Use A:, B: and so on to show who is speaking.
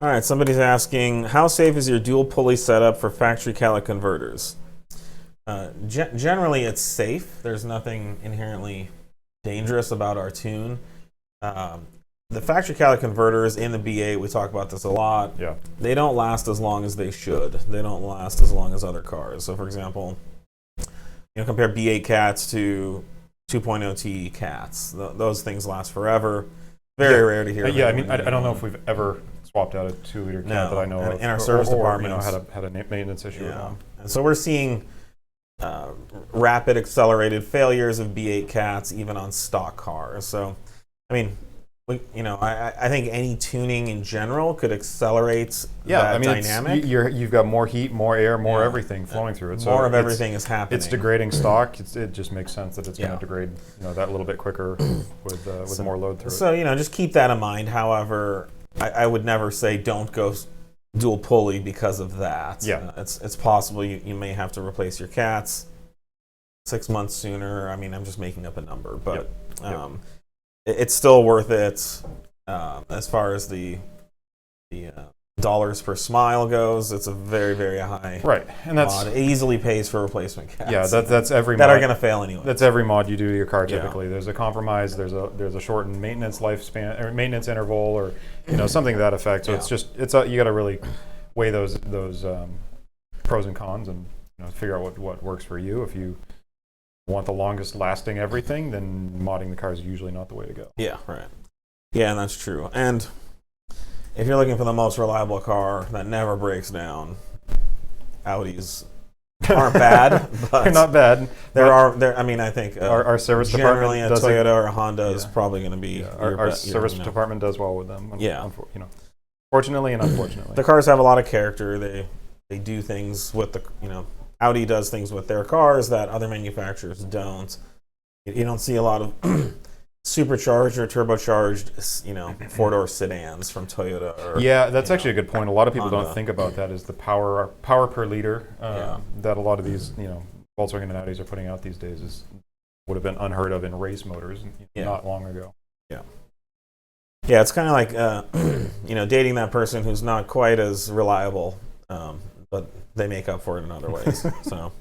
A: All right, somebody's asking, how safe is your dual pulley setup for factory Catalytic converters? Generally, it's safe. There's nothing inherently dangerous about our tune. The factory Catalytic converters in the B8, we talk about this a lot.
B: Yeah.
A: They don't last as long as they should. They don't last as long as other cars. So, for example, compare B8 cats to 2.0 T cats. Those things last forever. Very rare to hear.
B: Yeah, I mean, I don't know if we've ever swapped out a 2-liter cat that I know of.
A: In our service department,
B: had a maintenance issue with them.
A: And so we're seeing rapid accelerated failures of B8 cats even on stock cars. So, I mean, I think any tuning in general could accelerate that dynamic.
B: You've got more heat, more air, more everything flowing through it. So
A: more of everything is happening.
B: It's degrading stock. It just makes sense that it's going to degrade that little bit quicker with more load through it.
A: So just keep that in mind. However, I would never say don't go dual pulley because of that.
B: Yeah.
A: It's possible you may have to replace your cats 6 months sooner. I mean, I'm just making up a number, but it's still worth it. As far as the dollars per smile goes, it's a very, very high
B: and that's
A: mod. It easily pays for replacement cats.
B: Yeah, that's every
A: that
B: mod
A: are going to fail anyway.
B: That's every mod you do to your car typically. There's a compromise. There's a shortened maintenance lifespan or maintenance interval, or something to that effect. So it's you got to really weigh those pros and cons and figure out what works for you. If you want the longest lasting everything, then modding the car is usually not the way to go.
A: Yeah, right. Yeah, and that's true. And if you're looking for the most reliable car that never breaks down, Audis aren't bad, but
B: they're not bad.
A: I think
B: our service
A: generally
B: department
A: a Toyota or a Honda is probably going to be
B: our service department does well with them. Fortunately and unfortunately.
A: The cars have a lot of character. They do things with Audi does things with their cars that other manufacturers don't. You don't see a lot of supercharged or turbocharged, four-door sedans from Toyota.
B: That's actually a good point. A lot of people don't think about that as the power per liter that a lot of these, Volkswagen and Audis are putting out these days would have been unheard of in race motors not long ago.
A: Yeah, it's kind of like dating that person who's not quite as reliable, but they make up for it in other ways. So.